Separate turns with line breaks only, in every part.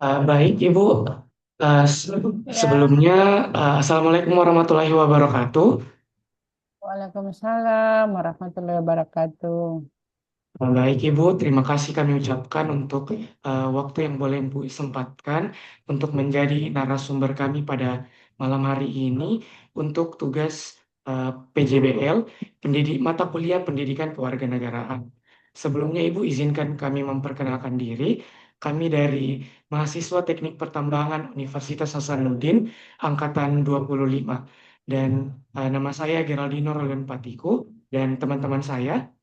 Baik, Ibu. Eh, se-
Ya,
Sebelumnya, Assalamualaikum warahmatullahi wabarakatuh.
Waalaikumsalam warahmatullahi wabarakatuh.
Baik, Ibu. Terima kasih kami ucapkan untuk waktu yang boleh Ibu sempatkan untuk menjadi narasumber kami pada malam hari ini untuk tugas PJBL, Mata Kuliah Pendidikan Kewarganegaraan. Sebelumnya, Ibu, izinkan kami memperkenalkan diri. Kami dari mahasiswa Teknik Pertambangan Universitas Hasanuddin, Angkatan 25. Dan nama saya Geraldino Rolion Patiku, dan teman-teman saya.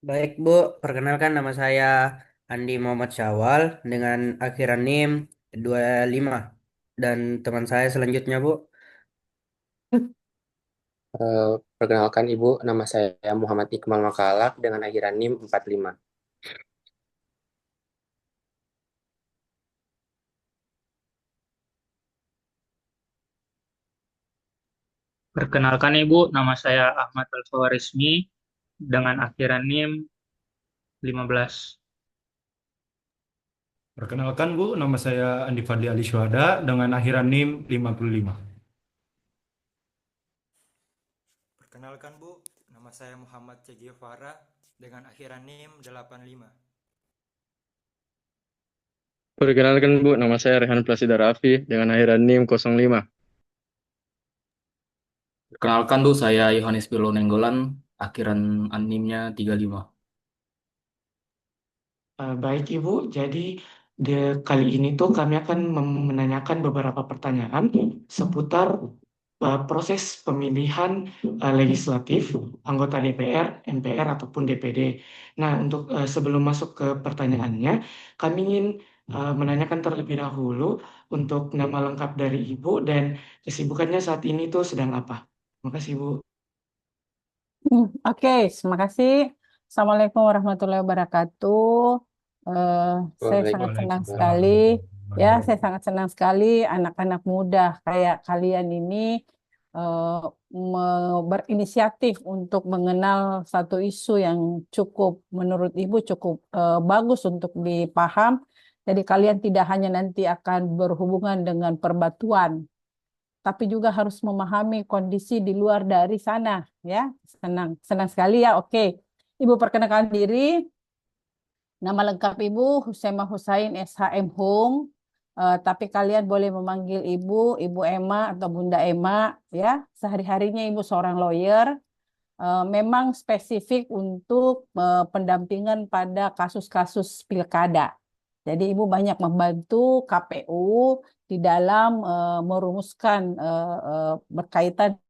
Baik Bu, perkenalkan nama saya Andi Muhammad Syawal dengan akhiran NIM 25 dan teman saya selanjutnya Bu.
Eh, Perkenalkan Ibu, nama saya Muhammad Iqbal Makalak dengan akhiran NIM 45.
Perkenalkan Ibu, nama saya Ahmad Al-Fawarizmi dengan akhiran NIM 15.
Perkenalkan Bu, nama saya Andi Fadli Ali Syuhada dengan akhiran NIM 55.
Perkenalkan Bu, nama saya Muhammad C. Farah dengan akhiran NIM 85.
Perkenalkan Bu, nama saya Rehan Plasida Raffi dengan akhiran NIM 05.
Perkenalkan tuh saya Yohanes Pilo Nenggolan, akhiran animnya 35.
Baik Ibu, jadi kali ini tuh kami akan menanyakan beberapa pertanyaan seputar proses pemilihan legislatif, anggota DPR, MPR, ataupun DPD. Nah, untuk sebelum masuk ke pertanyaannya, kami ingin menanyakan terlebih dahulu untuk nama lengkap dari Ibu dan kesibukannya saat ini tuh sedang apa. Terima kasih Ibu.
Oke, terima kasih. Assalamualaikum warahmatullahi wabarakatuh. Eh, saya sangat senang sekali,
Waalaikumsalam.
ya, saya sangat senang sekali anak-anak muda kayak kalian ini eh, berinisiatif untuk mengenal satu isu yang cukup, menurut Ibu cukup bagus untuk dipaham. Jadi kalian tidak hanya nanti akan berhubungan dengan perbatuan, tapi juga harus memahami kondisi di luar dari sana, ya. Senang, senang sekali ya. Oke, Ibu perkenalkan diri. Nama lengkap Ibu Husaimah Husain SHM Hung. Tapi kalian boleh memanggil Ibu, Ibu Emma atau Bunda Emma, ya. Sehari-harinya Ibu seorang lawyer. Memang spesifik untuk pendampingan pada kasus-kasus pilkada. Jadi Ibu banyak membantu KPU di dalam merumuskan berkaitan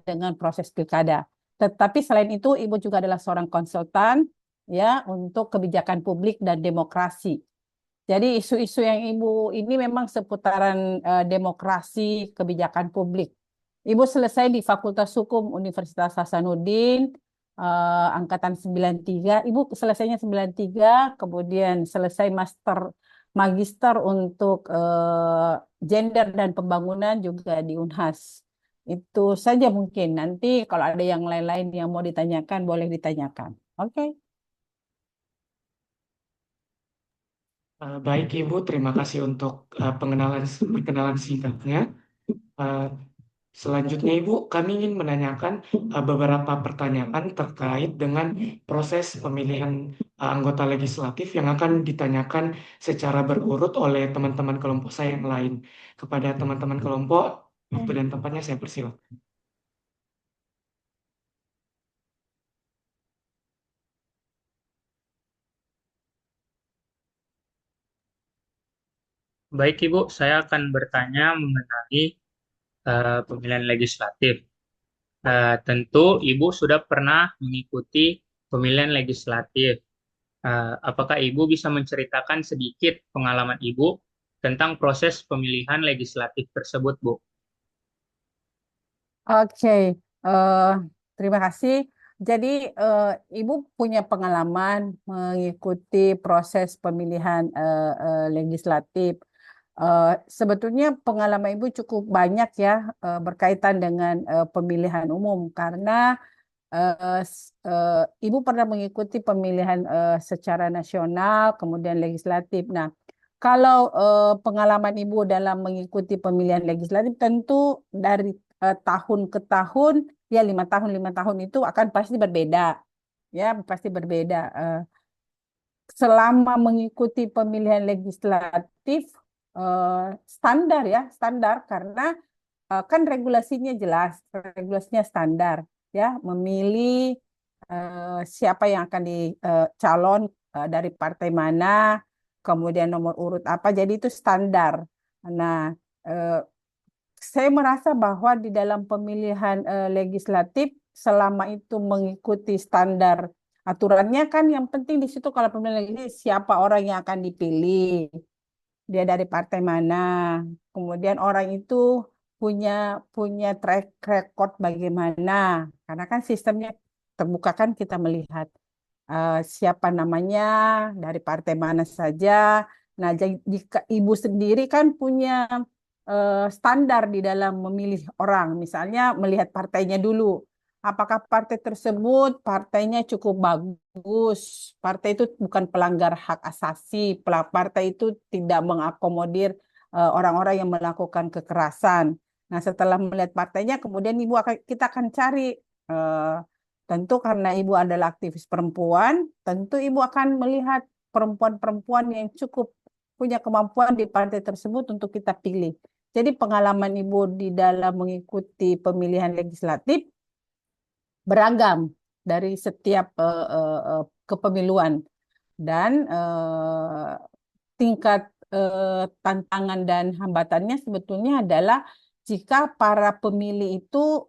dengan proses pilkada. Tetapi selain itu Ibu juga adalah seorang konsultan ya untuk kebijakan publik dan demokrasi. Jadi isu-isu yang Ibu ini memang seputaran demokrasi, kebijakan publik. Ibu selesai di Fakultas Hukum Universitas Hasanuddin, angkatan 93. Ibu selesainya 93, kemudian selesai magister untuk gender dan pembangunan juga di Unhas. Itu saja mungkin. Nanti kalau ada yang lain-lain yang mau ditanyakan, boleh ditanyakan. Oke.
Baik Ibu, terima kasih untuk perkenalan singkatnya. Eh, Selanjutnya Ibu, kami ingin menanyakan beberapa pertanyaan terkait dengan proses pemilihan anggota legislatif yang akan ditanyakan secara berurut oleh teman-teman kelompok saya yang lain. Kepada teman-teman kelompok, waktu dan tempatnya saya persilakan.
Baik Ibu, saya akan bertanya mengenai pemilihan legislatif. Tentu Ibu sudah pernah mengikuti pemilihan legislatif. Apakah Ibu bisa menceritakan sedikit pengalaman Ibu tentang proses pemilihan legislatif tersebut, Bu?
Oke, eh, terima kasih. Jadi, eh, Ibu punya pengalaman mengikuti proses pemilihan legislatif. Sebetulnya pengalaman Ibu cukup banyak ya berkaitan dengan pemilihan umum karena Ibu pernah mengikuti pemilihan secara nasional, kemudian legislatif. Nah, kalau pengalaman Ibu dalam mengikuti pemilihan legislatif tentu dari tahun ke tahun, ya 5 tahun itu akan pasti berbeda, ya pasti berbeda. Selama mengikuti pemilihan legislatif standar ya standar karena kan regulasinya jelas, regulasinya standar ya, memilih siapa yang akan dicalon dari partai mana, kemudian nomor urut apa, jadi itu standar. Nah, eh, saya merasa bahwa di dalam pemilihan legislatif selama itu mengikuti standar aturannya kan yang penting di situ kalau pemilihan legislatif siapa orang yang akan dipilih, dia dari partai mana, kemudian orang itu punya punya track record bagaimana, karena kan sistemnya terbuka kan kita melihat siapa namanya dari partai mana saja. Nah, jika ibu sendiri kan punya standar di dalam memilih orang, misalnya melihat partainya dulu. Apakah partai tersebut partainya cukup bagus? Partai itu bukan pelanggar hak asasi, partai itu tidak mengakomodir orang-orang yang melakukan kekerasan. Nah, setelah melihat partainya, kemudian kita akan cari eh, tentu karena ibu adalah aktivis perempuan, tentu ibu akan melihat perempuan-perempuan yang cukup punya kemampuan di partai tersebut untuk kita pilih. Jadi pengalaman ibu di dalam mengikuti pemilihan legislatif beragam dari setiap kepemiluan dan tingkat tantangan dan hambatannya sebetulnya adalah jika para pemilih itu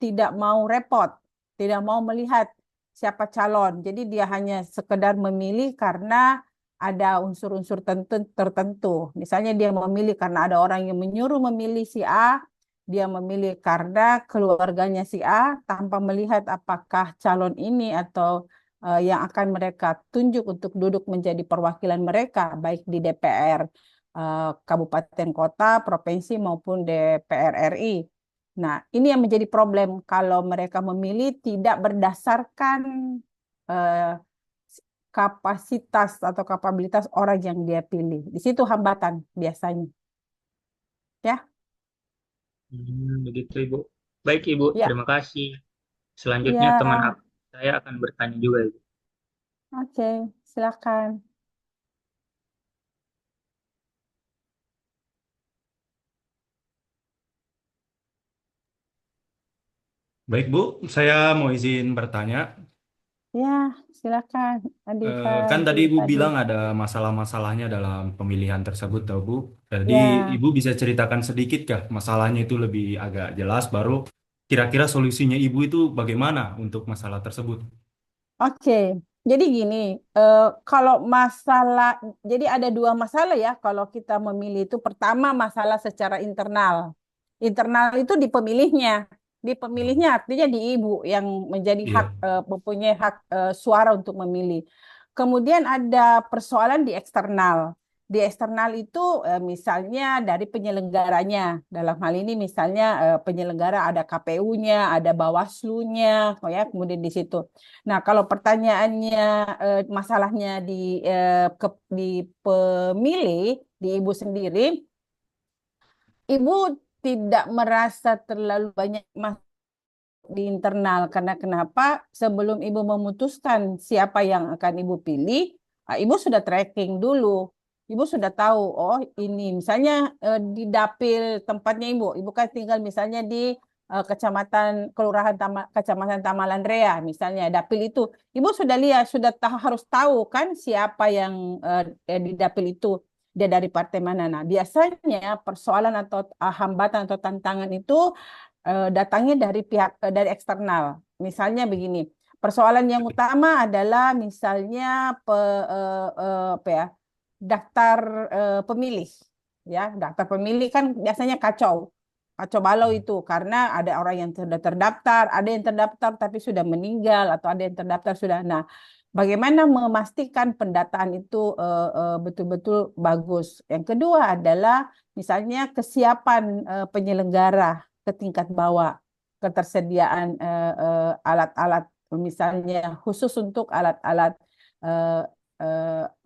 tidak mau repot, tidak mau melihat siapa calon. Jadi dia hanya sekedar memilih karena ada unsur-unsur tertentu. Misalnya dia memilih karena ada orang yang menyuruh memilih si A, dia memilih karena keluarganya si A tanpa melihat apakah calon ini atau yang akan mereka tunjuk untuk duduk menjadi perwakilan mereka, baik di DPR, kabupaten kota, provinsi maupun DPR RI. Nah, ini yang menjadi problem kalau mereka memilih tidak berdasarkan eh, kapasitas atau kapabilitas orang yang dia pilih. Di situ hambatan biasanya. Ya,
Begitu Ibu. Baik Ibu,
ya,
terima kasih. Selanjutnya teman
ya.
saya akan bertanya juga Ibu.
Oke, silakan.
Baik Bu, saya mau izin bertanya.
Ya, silakan. Adifa
Kan tadi Ibu
tadi.
bilang ada masalah-masalahnya dalam pemilihan tersebut, tahu Bu. Jadi
Ya,
Ibu bisa ceritakan sedikit kah masalahnya itu lebih agak jelas, baru kira-kira solusinya Ibu itu bagaimana untuk masalah tersebut?
oke. Jadi gini, kalau masalah, jadi ada dua masalah ya kalau kita memilih itu. Pertama, masalah secara internal. Internal itu di pemilihnya. Di pemilihnya artinya di ibu yang menjadi hak,
Iya.
mempunyai hak suara untuk memilih. Kemudian ada persoalan di eksternal. Di eksternal itu misalnya dari penyelenggaranya. Dalam hal ini misalnya penyelenggara ada KPU-nya, ada Bawaslu-nya, oh ya, kemudian di situ. Nah, kalau pertanyaannya masalahnya di pemilih, di ibu sendiri, ibu tidak merasa terlalu banyak di internal karena kenapa? Sebelum ibu memutuskan siapa yang akan ibu pilih, ibu sudah tracking dulu. Ibu sudah tahu, oh ini misalnya di dapil tempatnya ibu kan tinggal misalnya di Kecamatan Tamalan Rea, misalnya dapil itu, ibu sudah lihat, sudah tahu, harus tahu kan siapa yang di dapil itu dia dari partai mana. Nah, biasanya persoalan atau hambatan atau tantangan itu datangnya dari dari eksternal. Misalnya begini, persoalan yang utama adalah misalnya apa ya, daftar pemilih, ya daftar pemilih kan biasanya kacau, kacau balau itu karena ada orang yang sudah terdaftar, ada yang terdaftar tapi sudah meninggal atau ada yang terdaftar sudah. Nah, Bagaimana memastikan pendataan itu betul-betul bagus. Yang kedua adalah misalnya kesiapan penyelenggara ke tingkat bawah, ketersediaan alat-alat, misalnya khusus untuk alat-alat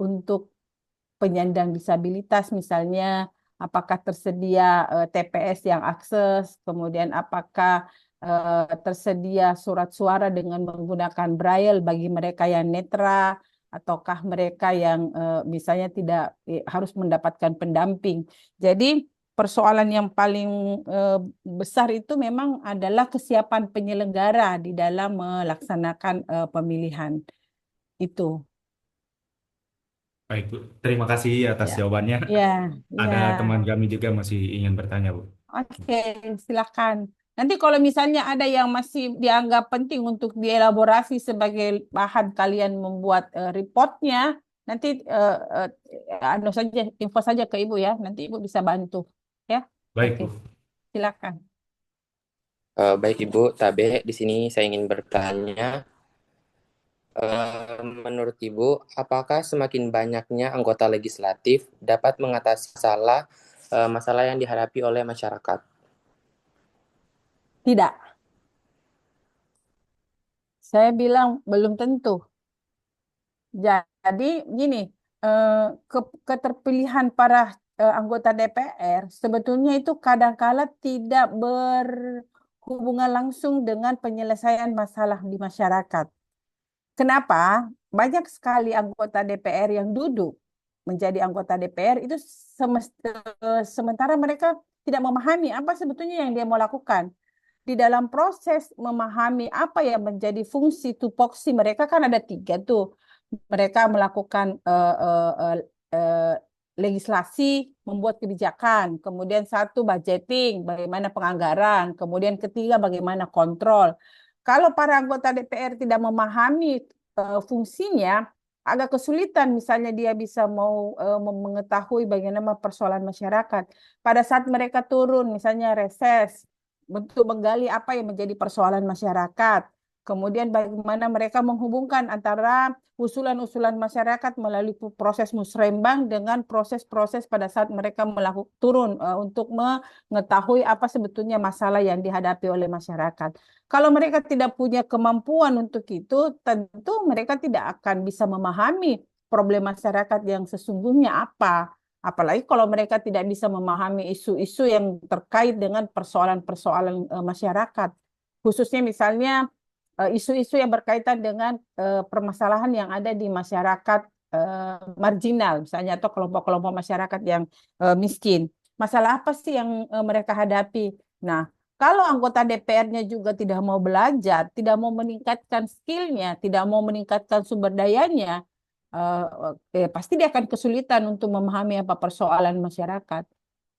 untuk penyandang disabilitas, misalnya apakah tersedia TPS yang akses, kemudian apakah tersedia surat suara dengan menggunakan braille bagi mereka yang netra, ataukah mereka yang misalnya tidak harus mendapatkan pendamping. Jadi persoalan yang paling besar itu memang adalah kesiapan penyelenggara di dalam melaksanakan pemilihan itu.
Baik, Bu. Terima kasih atas
Ya,
jawabannya.
ya,
Ada
ya.
teman kami juga masih ingin bertanya, Bu.
Oke, silakan. Nanti kalau misalnya ada yang masih dianggap penting untuk dielaborasi sebagai bahan kalian membuat reportnya, nanti anu saja, info saja ke Ibu ya. Nanti Ibu bisa bantu. Ya,
Baik,
oke,
Bu.
silakan.
Baik Ibu, Tabe, di sini saya ingin bertanya, menurut Ibu, apakah semakin banyaknya anggota legislatif dapat mengatasi masalah yang dihadapi oleh masyarakat?
Tidak, saya bilang belum tentu. Jadi gini, keterpilihan para anggota DPR sebetulnya itu kadangkala tidak berhubungan langsung dengan penyelesaian masalah di masyarakat. Kenapa? Banyak sekali anggota DPR yang duduk menjadi anggota DPR itu sementara mereka tidak memahami apa sebetulnya yang dia mau lakukan. Di dalam proses memahami apa yang menjadi fungsi tupoksi mereka kan ada 3 tuh. Mereka melakukan legislasi, membuat kebijakan, kemudian 1 budgeting, bagaimana penganggaran, kemudian ketiga bagaimana kontrol. Kalau para anggota DPR tidak memahami fungsinya, agak kesulitan misalnya dia bisa mau mengetahui bagaimana persoalan masyarakat. Pada saat mereka turun, misalnya reses, untuk menggali apa yang menjadi persoalan masyarakat. Kemudian bagaimana mereka menghubungkan antara usulan-usulan masyarakat melalui proses musrembang dengan proses-proses pada saat mereka melakukan turun untuk mengetahui apa sebetulnya masalah yang dihadapi oleh masyarakat. Kalau mereka tidak punya kemampuan untuk itu, tentu mereka tidak akan bisa memahami problem masyarakat yang sesungguhnya apa. Apalagi kalau mereka tidak bisa memahami isu-isu yang terkait dengan persoalan-persoalan masyarakat. Khususnya misalnya isu-isu yang berkaitan dengan permasalahan yang ada di masyarakat marginal, misalnya, atau kelompok-kelompok masyarakat yang miskin. Masalah apa sih yang mereka hadapi? Nah, kalau anggota DPR-nya juga tidak mau belajar, tidak mau meningkatkan skill-nya, tidak mau meningkatkan sumber dayanya, pasti dia akan kesulitan untuk memahami apa persoalan masyarakat.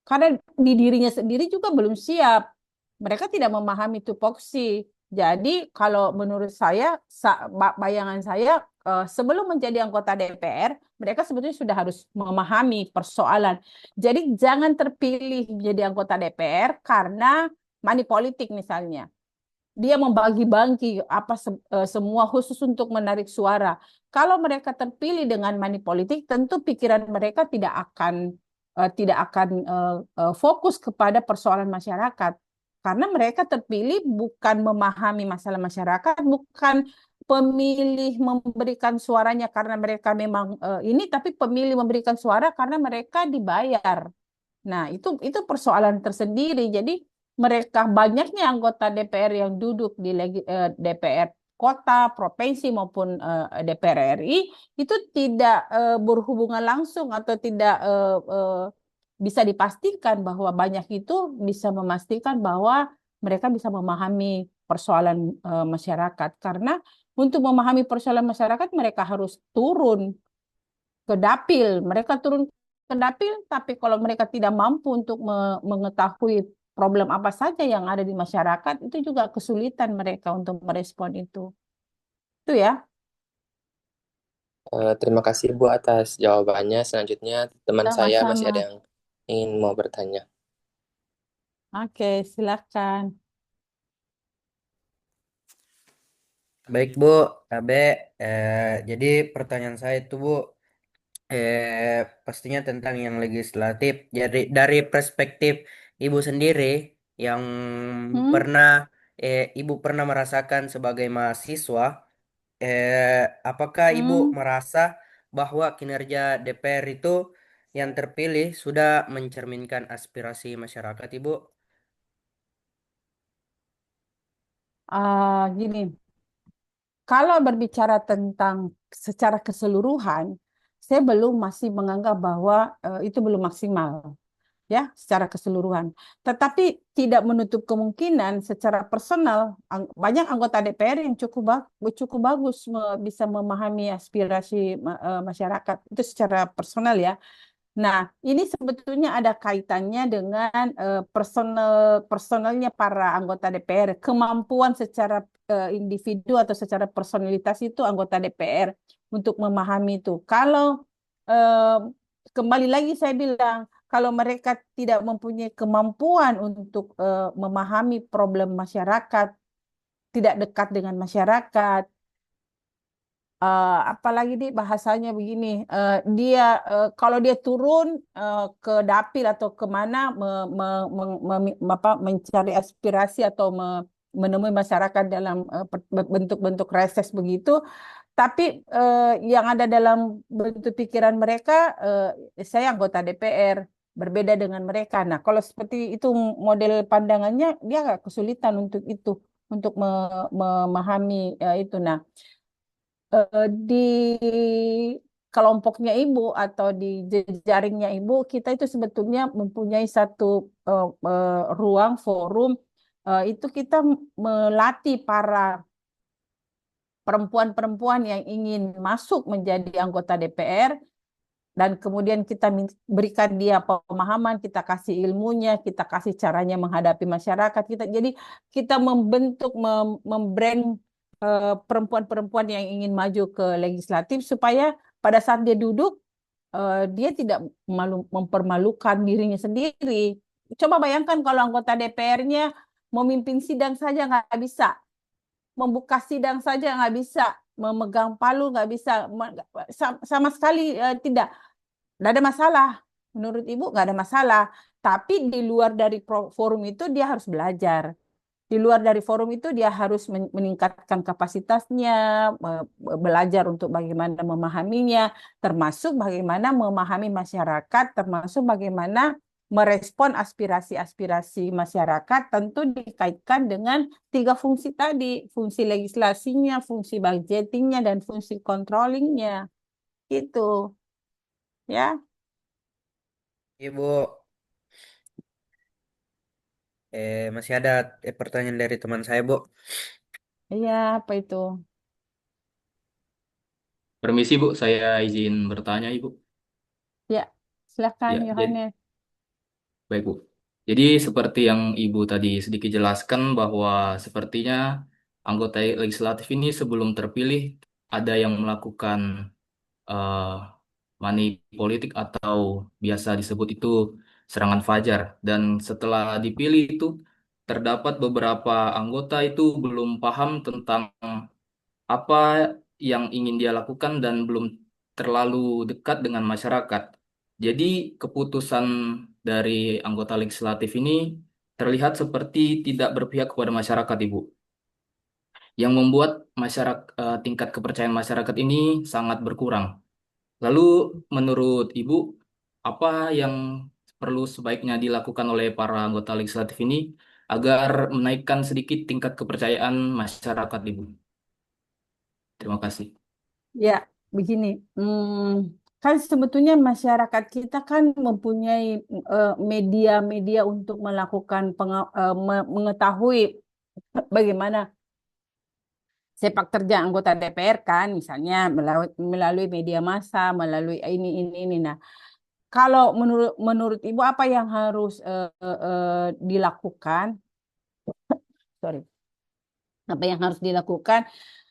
Karena di dirinya sendiri juga belum siap. Mereka tidak memahami tupoksi. Jadi kalau menurut saya, bayangan saya, sebelum menjadi anggota DPR, mereka sebetulnya sudah harus memahami persoalan. Jadi jangan terpilih menjadi anggota DPR karena money politik misalnya. Dia membagi-bagi apa semua khusus untuk menarik suara. Kalau mereka terpilih dengan money politik, tentu pikiran mereka tidak akan fokus kepada persoalan masyarakat. Karena mereka terpilih bukan memahami masalah masyarakat, bukan pemilih memberikan suaranya karena mereka memang ini, tapi pemilih memberikan suara karena mereka dibayar. Nah, itu persoalan tersendiri. Jadi mereka banyaknya anggota DPR yang duduk di DPR kota, provinsi maupun DPR RI itu tidak berhubungan langsung atau tidak bisa dipastikan bahwa banyak itu bisa memastikan bahwa mereka bisa memahami persoalan masyarakat. Karena untuk memahami persoalan masyarakat mereka harus turun ke dapil. Mereka turun ke dapil, tapi kalau mereka tidak mampu untuk mengetahui problem apa saja yang ada di masyarakat, itu juga kesulitan mereka untuk merespon itu. Itu ya.
Terima kasih Bu atas jawabannya. Selanjutnya teman saya masih
Sama-sama.
ada yang ingin mau bertanya.
Oke, silakan.
Baik Bu, Abe, jadi pertanyaan saya itu Bu, pastinya tentang yang legislatif. Jadi dari perspektif Ibu sendiri yang
Hmm?
pernah Ibu pernah merasakan sebagai mahasiswa, apakah Ibu
Hmm?
merasa bahwa kinerja DPR itu yang terpilih sudah mencerminkan aspirasi masyarakat, Ibu?
Gini, kalau berbicara tentang secara keseluruhan, saya masih menganggap bahwa itu belum maksimal, ya, secara keseluruhan. Tetapi tidak menutup kemungkinan secara personal, banyak anggota DPR yang cukup bagus bisa memahami aspirasi masyarakat itu secara personal ya. Nah, ini sebetulnya ada kaitannya dengan personalnya para anggota DPR, kemampuan secara individu atau secara personalitas itu anggota DPR untuk memahami itu. Kalau eh, kembali lagi saya bilang, kalau mereka tidak mempunyai kemampuan untuk memahami problem masyarakat, tidak dekat dengan masyarakat, apalagi di bahasanya begini, dia kalau dia turun ke dapil atau kemana mencari aspirasi atau menemui masyarakat dalam bentuk-bentuk reses begitu, tapi yang ada dalam bentuk pikiran mereka, saya anggota DPR, berbeda dengan mereka. Nah, kalau seperti itu model pandangannya, dia agak kesulitan untuk itu, untuk memahami itu. Nah, di kelompoknya ibu atau di jejaringnya ibu, kita itu sebetulnya mempunyai satu ruang forum, itu kita melatih para perempuan-perempuan yang ingin masuk menjadi anggota DPR, dan kemudian kita berikan dia pemahaman, kita kasih ilmunya, kita kasih caranya menghadapi masyarakat kita. Jadi kita membentuk, membrand perempuan-perempuan yang ingin maju ke legislatif supaya pada saat dia duduk, dia tidak mempermalukan dirinya sendiri. Coba bayangkan kalau anggota DPR-nya memimpin sidang saja nggak bisa, membuka sidang saja nggak bisa, memegang palu nggak bisa, sama sekali tidak. Nggak ada masalah. Menurut Ibu nggak ada masalah. Tapi di luar dari forum itu dia harus belajar. Di luar dari forum itu dia harus meningkatkan kapasitasnya, belajar untuk bagaimana memahaminya, termasuk bagaimana memahami masyarakat, termasuk bagaimana merespon aspirasi-aspirasi masyarakat, tentu dikaitkan dengan tiga fungsi tadi, fungsi legislasinya, fungsi budgetingnya, dan fungsi controllingnya. Itu, ya.
Ibu, masih ada pertanyaan dari teman saya, Bu.
Iya, apa itu?
Permisi Bu, saya izin bertanya Ibu.
Ya, silakan
Ya, jadi
Yohanes.
baik Bu. Jadi seperti yang Ibu tadi sedikit jelaskan bahwa sepertinya anggota legislatif ini sebelum terpilih ada yang melakukan eh, money politik atau biasa disebut itu serangan fajar. Dan setelah dipilih itu terdapat beberapa anggota itu belum paham tentang apa yang ingin dia lakukan dan belum terlalu dekat dengan masyarakat. Jadi keputusan dari anggota legislatif ini terlihat seperti tidak berpihak kepada masyarakat, Ibu, yang membuat tingkat kepercayaan masyarakat ini sangat berkurang. Lalu menurut Ibu, apa yang perlu sebaiknya dilakukan oleh para anggota legislatif ini agar menaikkan sedikit tingkat kepercayaan masyarakat, Ibu? Terima kasih.
Ya, begini. Kan sebetulnya masyarakat kita kan mempunyai media-media untuk melakukan mengetahui bagaimana sepak terjang anggota DPR kan, misalnya melalui media massa, melalui ini. Nah, kalau menurut Ibu apa yang harus dilakukan? Sorry, apa yang harus dilakukan?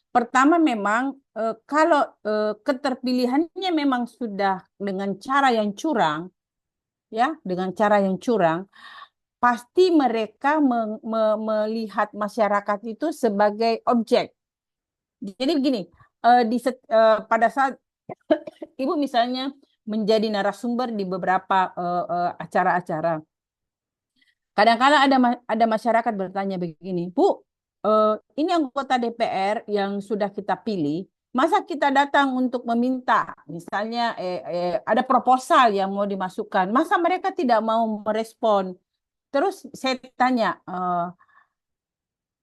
Pertama memang kalau keterpilihannya memang sudah dengan cara yang curang, ya, dengan cara yang curang, pasti mereka melihat masyarakat itu sebagai objek, Jadi begini, pada saat Ibu misalnya menjadi narasumber di beberapa acara-acara, kadang-kadang ada masyarakat bertanya begini, Bu, ini anggota DPR yang sudah kita pilih, masa kita datang untuk meminta, misalnya ada proposal yang mau dimasukkan, masa mereka tidak mau merespon? Terus saya tanya,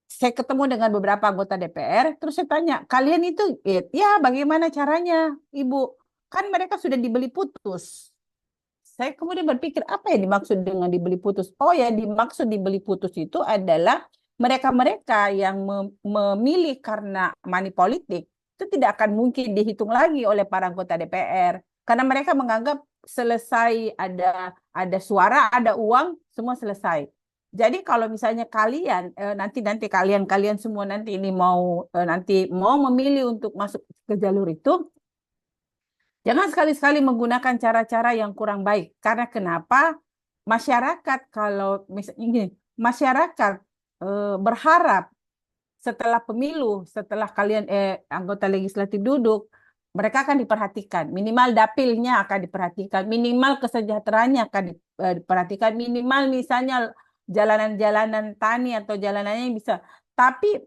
saya ketemu dengan beberapa anggota DPR, terus saya tanya, kalian itu, ya bagaimana caranya, Ibu? Kan mereka sudah dibeli putus. Saya kemudian berpikir, apa yang dimaksud dengan dibeli putus? Oh ya, dimaksud dibeli putus itu adalah mereka-mereka yang memilih karena money politik, itu tidak akan mungkin dihitung lagi oleh para anggota DPR. Karena mereka menganggap selesai ada suara, ada uang, semua selesai. Jadi kalau misalnya kalian nanti kalian semua nanti ini nanti mau memilih untuk masuk ke jalur itu, jangan sekali-sekali menggunakan cara-cara yang kurang baik. Karena kenapa? Masyarakat kalau misalnya gini, masyarakat berharap setelah pemilu, setelah kalian anggota legislatif duduk, mereka akan diperhatikan. Minimal dapilnya akan diperhatikan, minimal kesejahteraannya akan diperhatikan, minimal misalnya jalanan-jalanan tani atau jalanannya yang bisa. Tapi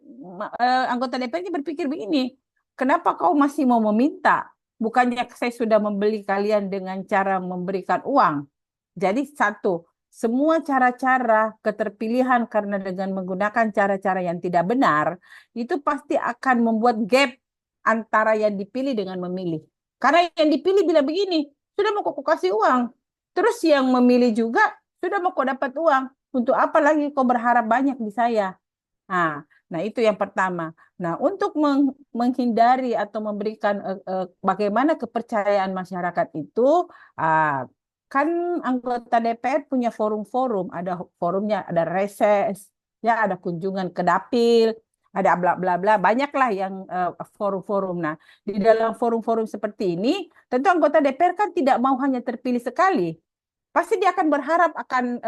anggota DPR berpikir begini, kenapa kau masih mau meminta? Bukannya saya sudah membeli kalian dengan cara memberikan uang. Jadi satu, semua cara-cara keterpilihan karena dengan menggunakan cara-cara yang tidak benar, itu pasti akan membuat gap antara yang dipilih dengan memilih. Karena yang dipilih bilang begini, sudah mau kau kasih uang. Terus yang memilih juga, sudah mau kau dapat uang. Untuk apa lagi kau berharap banyak di saya? Nah, itu yang pertama. Nah, untuk menghindari atau memberikan bagaimana kepercayaan masyarakat itu, ah, kan anggota DPR punya forum-forum, ada forumnya, ada reses, ya, ada kunjungan ke dapil, ada bla bla bla, banyaklah yang forum-forum. Nah, di dalam forum-forum seperti ini, tentu anggota DPR kan tidak mau hanya terpilih sekali. Pasti dia akan berharap akan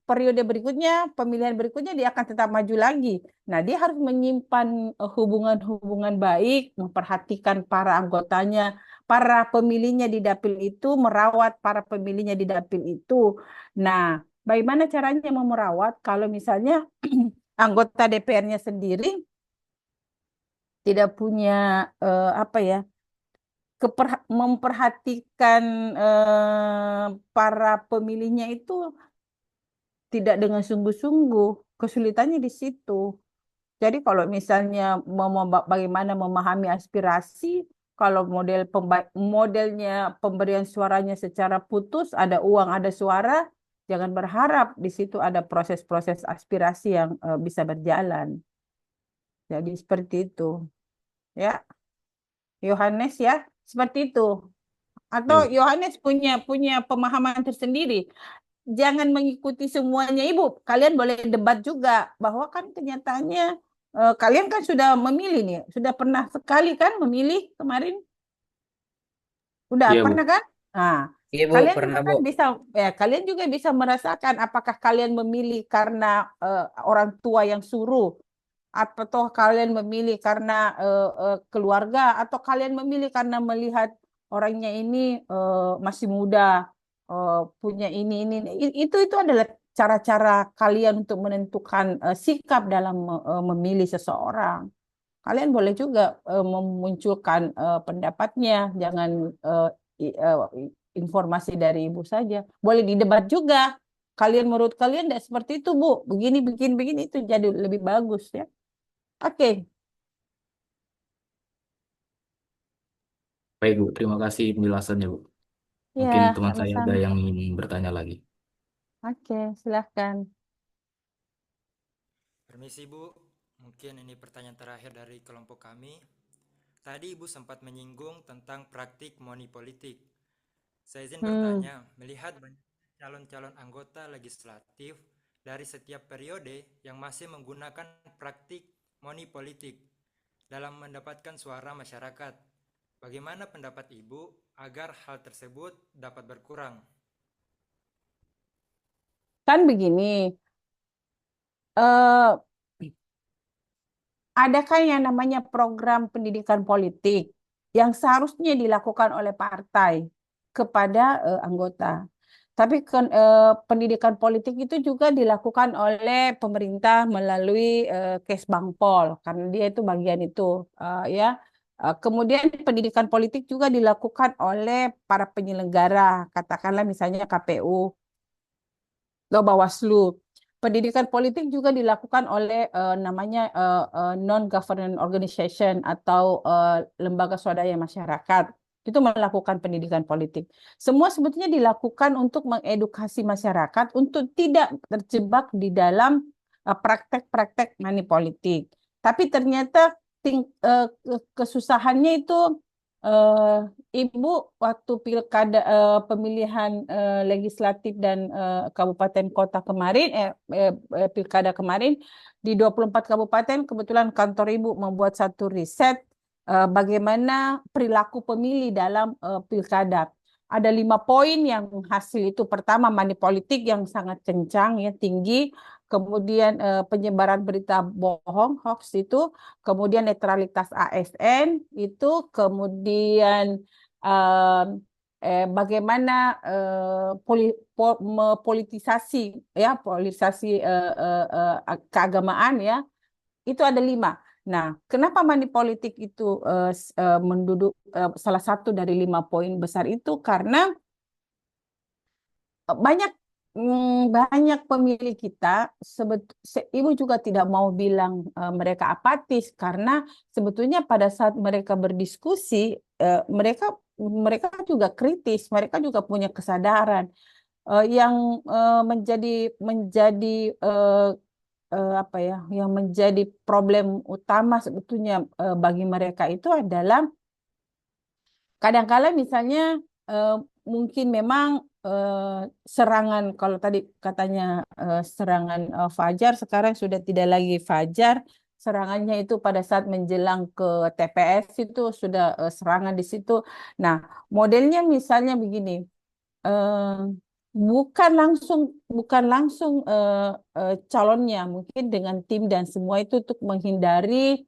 periode berikutnya, pemilihan berikutnya dia akan tetap maju lagi. Nah, dia harus menyimpan hubungan-hubungan baik, memperhatikan para anggotanya, para pemilihnya di dapil itu, merawat para pemilihnya di dapil itu. Nah, bagaimana caranya merawat kalau misalnya anggota DPR-nya sendiri tidak punya apa ya, memperhatikan para pemilihnya itu tidak dengan sungguh-sungguh. Kesulitannya di situ. Jadi kalau misalnya bagaimana memahami aspirasi, kalau modelnya pemberian suaranya secara putus, ada uang, ada suara, jangan berharap di situ ada proses-proses aspirasi yang bisa berjalan. Jadi seperti itu, ya, Yohanes ya, seperti itu. Atau
Yo.
Yohanes punya pemahaman tersendiri. Jangan mengikuti semuanya, Ibu. Kalian boleh debat juga bahwa kan kenyataannya kalian kan sudah memilih nih, sudah pernah sekali kan memilih kemarin? Udah
Iya, Bu.
pernah kan? Nah,
Iya Bu,
kalian juga
pernah Bu.
kan kalian juga bisa merasakan apakah kalian memilih karena orang tua yang suruh, atau kalian memilih karena keluarga, atau kalian memilih karena melihat orangnya ini masih muda, punya ini. Itu adalah cara-cara kalian untuk menentukan sikap dalam memilih seseorang. Kalian boleh juga memunculkan pendapatnya, jangan informasi dari ibu saja. Boleh didebat juga. Menurut kalian tidak seperti itu, Bu. Begini, begini, itu jadi lebih bagus ya. Oke.
Baik, Bu. Terima kasih penjelasannya, Bu.
Ya,
Mungkin teman saya ada
sama-sama.
yang ingin bertanya lagi.
Oke, silahkan.
Permisi Bu, mungkin ini pertanyaan terakhir dari kelompok kami. Tadi Ibu sempat menyinggung tentang praktik money politik. Saya izin bertanya, melihat banyak calon-calon anggota legislatif dari setiap periode yang masih menggunakan praktik money politik dalam mendapatkan suara masyarakat. Bagaimana pendapat Ibu agar hal tersebut dapat berkurang?
Kan begini, eh, ada kan yang namanya program pendidikan politik yang seharusnya dilakukan oleh partai kepada anggota. Tapi pendidikan politik itu juga dilakukan oleh pemerintah melalui Kesbangpol karena dia itu bagian itu ya. Kemudian pendidikan politik juga dilakukan oleh para penyelenggara, katakanlah misalnya KPU atau Bawaslu. Pendidikan politik juga dilakukan oleh namanya non-government organization atau lembaga swadaya masyarakat. Itu melakukan pendidikan politik. Semua sebetulnya dilakukan untuk mengedukasi masyarakat untuk tidak terjebak di dalam praktek-praktek money politik. Tapi ternyata kesusahannya itu Ibu waktu pilkada pemilihan legislatif dan kabupaten kota kemarin pilkada kemarin di 24 kabupaten kebetulan kantor Ibu membuat satu riset bagaimana perilaku pemilih dalam pilkada. Ada 5 poin yang hasil itu. Pertama, money politik yang sangat kencang ya, tinggi. Kemudian penyebaran berita bohong, hoax itu. Kemudian netralitas ASN itu. Kemudian bagaimana politisasi ya, politisasi keagamaan ya. Itu ada 5. Nah, kenapa money politik itu menduduk salah satu dari 5 poin besar itu? Karena banyak pemilih kita, Ibu juga tidak mau bilang mereka apatis karena sebetulnya pada saat mereka berdiskusi mereka juga kritis, mereka juga punya kesadaran yang menjadi apa ya, yang menjadi problem utama sebetulnya bagi mereka itu adalah kadang-kala misalnya mungkin memang serangan, kalau tadi katanya serangan Fajar, sekarang sudah tidak lagi Fajar, serangannya itu pada saat menjelang ke TPS itu sudah serangan di situ. Nah, modelnya misalnya begini, bukan langsung calonnya, mungkin dengan tim dan semua itu untuk menghindari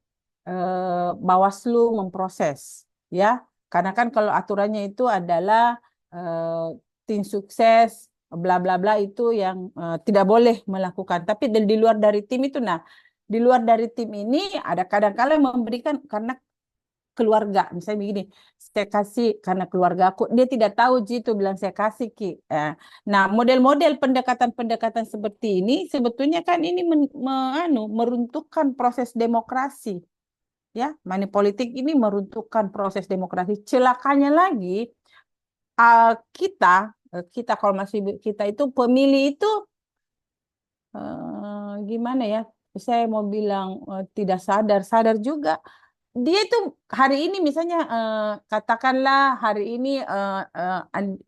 Bawaslu memproses, ya. Karena kan kalau aturannya itu adalah tim sukses, bla bla bla itu yang tidak boleh melakukan. Tapi di luar dari tim itu, nah, di luar dari tim ini ada kadang-kala memberikan karena keluarga, misalnya begini, saya kasih karena keluarga aku, dia tidak tahu Ji itu bilang saya kasih Ki. Nah, model-model pendekatan-pendekatan seperti ini sebetulnya kan ini meruntuhkan proses demokrasi. Ya, money politik ini meruntuhkan proses demokrasi. Celakanya lagi kita kalau masih kita itu pemilih itu gimana ya? Saya mau bilang tidak sadar juga. Dia itu hari ini misalnya katakanlah hari ini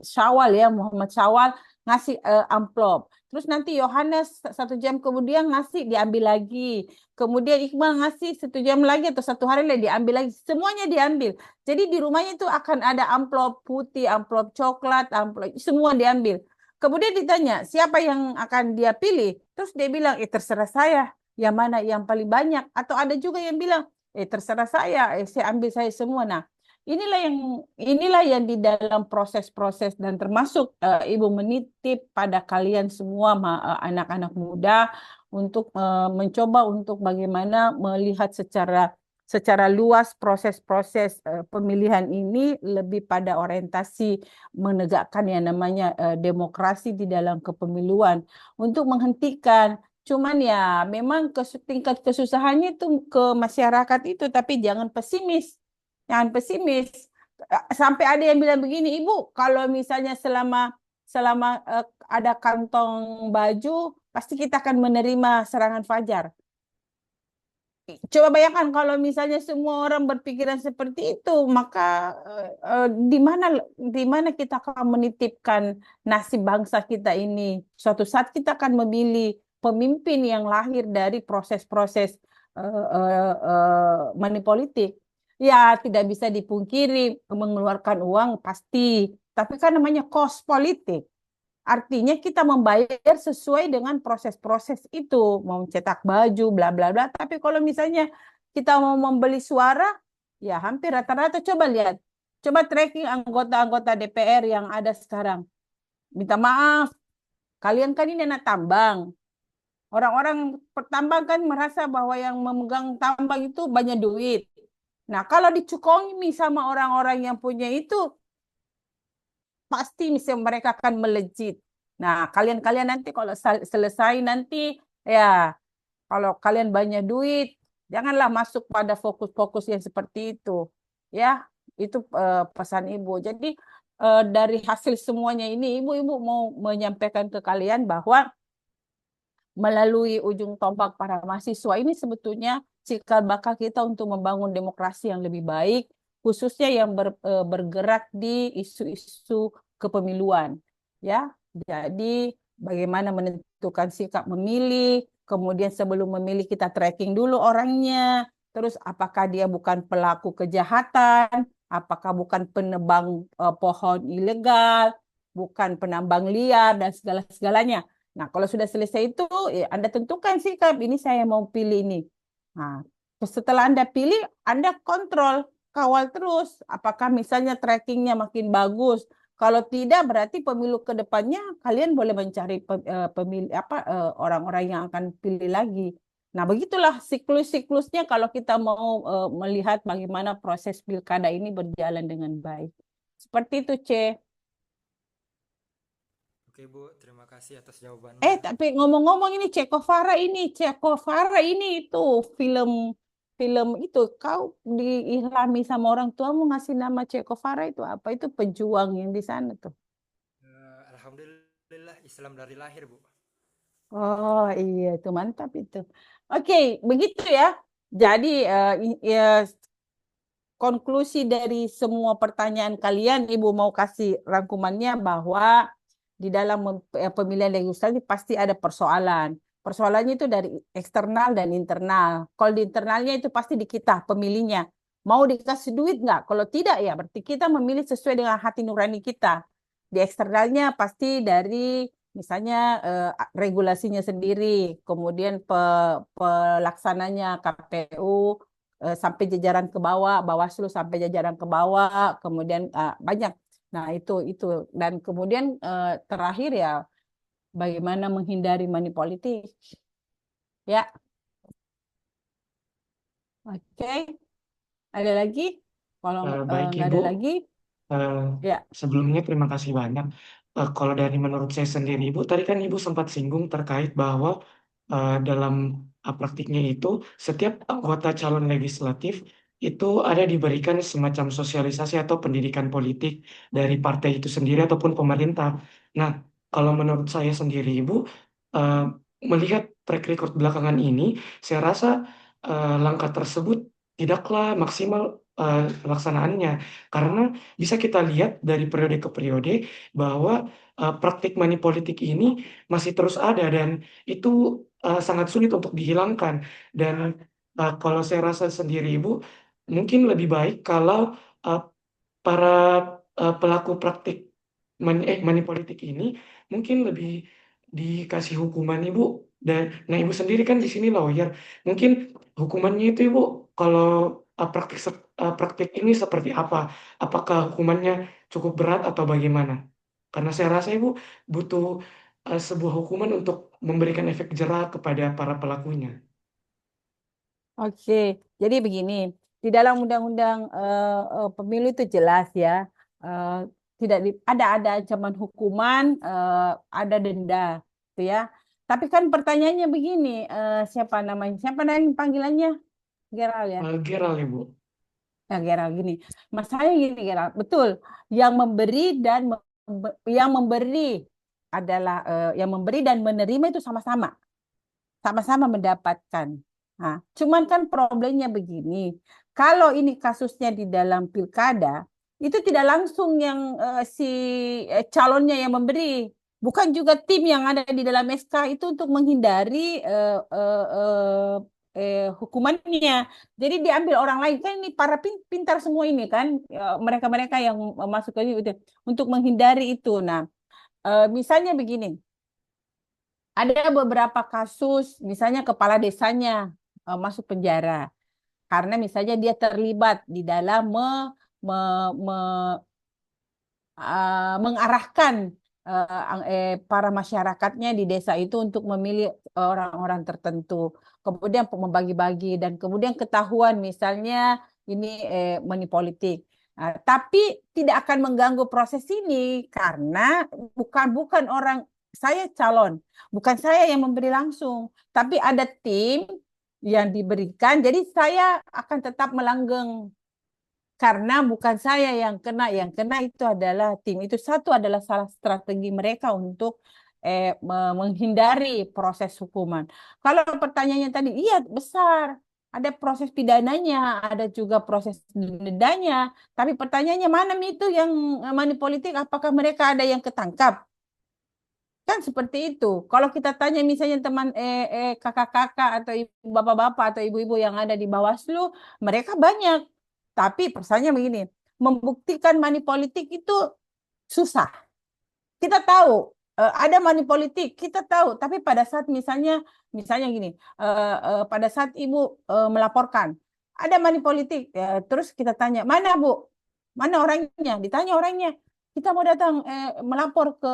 Syawal ya, Muhammad Syawal ngasih amplop. Terus nanti Yohanes 1 jam kemudian ngasih, diambil lagi. Kemudian Iqbal ngasih 1 jam lagi atau 1 hari lagi diambil lagi. Semuanya diambil. Jadi di rumahnya itu akan ada amplop putih, amplop coklat, amplop semua diambil. Kemudian ditanya siapa yang akan dia pilih. Terus dia bilang, terserah saya. Yang mana yang paling banyak. Atau ada juga yang bilang, terserah saya ambil saya semua. Nah, inilah yang di dalam proses-proses dan termasuk Ibu menitip pada kalian semua anak-anak muda untuk mencoba untuk bagaimana melihat secara luas proses-proses pemilihan ini lebih pada orientasi menegakkan yang namanya demokrasi di dalam kepemiluan untuk menghentikan. Cuman ya memang tingkat kesusahannya itu ke masyarakat itu, tapi jangan pesimis. Jangan pesimis. Sampai ada yang bilang begini, Ibu, kalau misalnya selama ada kantong baju, pasti kita akan menerima serangan Fajar. Coba bayangkan kalau misalnya semua orang berpikiran seperti itu, maka di mana kita akan menitipkan nasib bangsa kita ini? Suatu saat kita akan memilih pemimpin yang lahir dari proses-proses money politik. Ya, tidak bisa dipungkiri mengeluarkan uang pasti, tapi kan namanya cost politik. Artinya kita membayar sesuai dengan proses-proses itu, mau cetak baju, bla bla bla. Tapi kalau misalnya kita mau membeli suara, ya hampir rata-rata coba lihat. Coba tracking anggota-anggota DPR yang ada sekarang. Minta maaf, kalian kan ini anak tambang. Orang-orang pertambang kan merasa bahwa yang memegang tambang itu banyak duit. Nah, kalau dicukomi sama orang-orang yang punya itu, pasti misalnya mereka akan melejit. Nah, kalian-kalian nanti kalau selesai nanti, ya kalau kalian banyak duit, janganlah masuk pada fokus-fokus yang seperti itu. Ya, itu pesan Ibu. Jadi dari hasil semuanya ini, Ibu mau menyampaikan ke kalian bahwa melalui ujung tombak para mahasiswa ini sebetulnya cikal bakal kita untuk membangun demokrasi yang lebih baik, khususnya yang bergerak di isu-isu kepemiluan. Ya, jadi bagaimana menentukan sikap memilih, kemudian sebelum memilih kita tracking dulu orangnya, terus apakah dia bukan pelaku kejahatan, apakah bukan penebang pohon ilegal, bukan penambang liar dan segala-segalanya. Nah, kalau sudah selesai itu, ya Anda tentukan sikap, ini saya mau pilih ini. Nah, setelah Anda pilih, Anda kontrol, kawal terus. Apakah misalnya trackingnya makin bagus? Kalau tidak, berarti pemilu ke depannya kalian boleh mencari orang-orang yang akan pilih lagi. Nah, begitulah siklus-siklusnya kalau kita mau melihat bagaimana proses pilkada ini berjalan dengan baik. Seperti itu, C.
Oke Bu, terima kasih atas jawabannya.
Tapi ngomong-ngomong ini Che Guevara ini itu film itu kau diilhami sama orang tuamu ngasih nama Che Guevara itu apa? Itu pejuang yang di sana tuh.
Alhamdulillah Islam dari lahir Bu.
Oh iya itu mantap itu. Oke, begitu ya. Jadi ya, konklusi dari semua pertanyaan kalian, Ibu mau kasih rangkumannya bahwa di dalam pemilihan legislatif pasti ada persoalan. Persoalannya itu dari eksternal dan internal. Kalau di internalnya itu pasti di kita, pemilihnya. Mau dikasih duit nggak? Kalau tidak ya berarti kita memilih sesuai dengan hati nurani kita. Di eksternalnya pasti dari misalnya regulasinya sendiri, kemudian pelaksananya KPU, sampai jajaran ke bawah, Bawaslu sampai jajaran ke bawah, kemudian banyak. Nah, itu dan kemudian terakhir ya bagaimana menghindari money politik. Ya. Oke. Ada lagi? Kalau
Baik
nggak
Ibu,
ada lagi, ya.
sebelumnya terima kasih banyak. Kalau dari menurut saya sendiri Ibu, tadi kan Ibu sempat singgung terkait bahwa dalam praktiknya itu setiap anggota calon legislatif itu ada diberikan semacam sosialisasi atau pendidikan politik dari partai itu sendiri ataupun pemerintah. Nah, kalau menurut saya sendiri Ibu, eh, melihat track record belakangan ini, saya rasa langkah tersebut tidaklah maksimal pelaksanaannya, karena bisa kita lihat dari periode ke periode bahwa praktik money politik ini masih terus ada dan itu sangat sulit untuk dihilangkan. Dan kalau saya rasa sendiri Ibu, mungkin lebih baik kalau uh, para pelaku praktik money politik ini mungkin lebih dikasih hukuman Ibu. Dan nah Ibu sendiri kan di sini lawyer, mungkin hukumannya itu Ibu kalau praktik ini seperti apa? Apakah hukumannya cukup berat atau bagaimana? Karena saya rasa Ibu butuh sebuah hukuman untuk memberikan efek jera kepada para pelakunya.
Oke, jadi begini, di dalam undang-undang pemilu itu jelas ya, tidak ada ancaman hukuman, ada denda, gitu ya. Tapi kan pertanyaannya begini, siapa namanya? Siapa namanya panggilannya? Geral ya.
Geral Ibu.
Ya Geral gini, masalahnya gini Geral, betul. Yang memberi adalah yang memberi dan menerima itu sama-sama mendapatkan. Nah, cuman kan problemnya begini, kalau ini kasusnya di dalam pilkada, itu tidak langsung yang si calonnya yang memberi, bukan juga tim yang ada di dalam SK itu untuk menghindari hukumannya. Jadi diambil orang lain, kan ini para pintar semua ini kan, mereka-mereka yang masuk ke ini untuk menghindari itu. Nah, misalnya begini, ada beberapa kasus, misalnya kepala desanya masuk penjara. karena misalnya dia terlibat di dalam mengarahkan para masyarakatnya di desa itu untuk memilih orang-orang tertentu. Kemudian membagi-bagi dan kemudian ketahuan misalnya ini money politik. Tapi tidak akan mengganggu proses ini karena bukan orang saya calon, bukan saya yang memberi langsung, tapi ada tim yang diberikan. Jadi saya akan tetap melanggeng karena bukan saya yang kena itu adalah tim. Itu satu adalah salah strategi mereka untuk menghindari proses hukuman. Kalau pertanyaannya tadi, iya besar. Ada proses pidananya, ada juga proses dendanya. Tapi pertanyaannya mana itu yang money politik? Apakah mereka ada yang ketangkap? Kan seperti itu. Kalau kita tanya misalnya teman kakak-kakak atau bapak-bapak atau ibu-ibu yang ada di Bawaslu, mereka banyak. Tapi persoalannya begini, membuktikan money politik itu susah. Kita tahu ada money politik, kita tahu. Tapi pada saat misalnya gini, pada saat ibu melaporkan ada money politik, terus kita tanya mana bu, mana orangnya? Ditanya orangnya. Kita mau datang melapor ke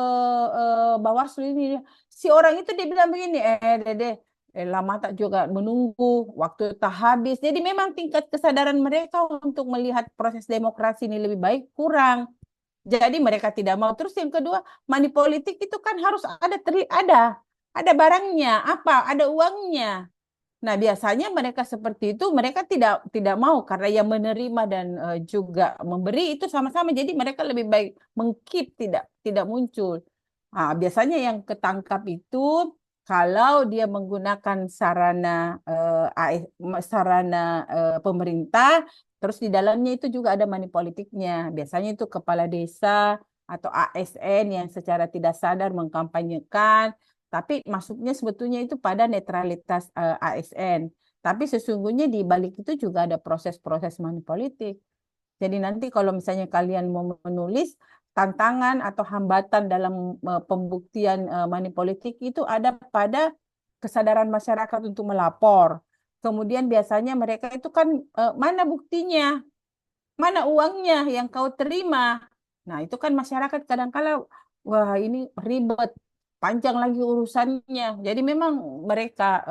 Bawaslu ini. Si orang itu dia bilang begini, Dede, lama tak juga menunggu, waktu tak habis. Jadi memang tingkat kesadaran mereka untuk melihat proses demokrasi ini lebih baik kurang. Jadi mereka tidak mau. Terus yang kedua, money politik itu kan harus ada barangnya, ada uangnya. Nah, biasanya mereka seperti itu, mereka tidak mau karena yang menerima dan juga memberi itu sama-sama. Jadi mereka lebih baik mengkeep, tidak muncul. Nah, biasanya yang ketangkap itu kalau dia menggunakan sarana pemerintah, terus di dalamnya itu juga ada money politiknya. Biasanya itu kepala desa atau ASN yang secara tidak sadar mengkampanyekan. Tapi masuknya sebetulnya itu pada netralitas ASN. Tapi sesungguhnya di balik itu juga ada proses-proses money politik. Jadi nanti kalau misalnya kalian mau menulis tantangan atau hambatan dalam pembuktian money politik itu ada pada kesadaran masyarakat untuk melapor. Kemudian biasanya mereka itu kan mana buktinya, mana uangnya yang kau terima. Nah itu kan masyarakat kadang-kala wah ini ribet, panjang lagi urusannya. Jadi memang mereka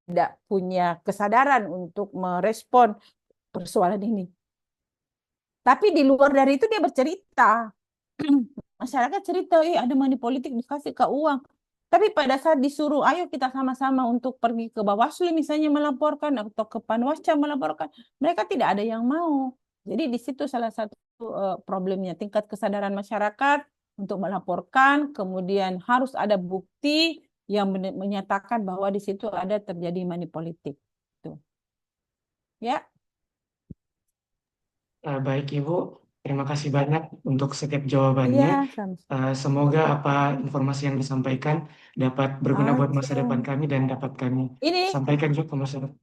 tidak punya kesadaran untuk merespon persoalan ini. Tapi di luar dari itu dia bercerita. Masyarakat cerita, ada money politik dikasih ke uang. Tapi pada saat disuruh, ayo kita sama-sama untuk pergi ke Bawaslu misalnya melaporkan atau ke Panwascam melaporkan, mereka tidak ada yang mau. Jadi di situ salah satu problemnya, tingkat kesadaran masyarakat untuk melaporkan, kemudian harus ada bukti yang menyatakan bahwa di situ ada terjadi money politik. Tuh. Ya.
Baik Ibu, terima kasih banyak untuk setiap jawabannya. Semoga apa informasi yang disampaikan dapat berguna buat masa depan kami dan dapat kami sampaikan juga ke masyarakat.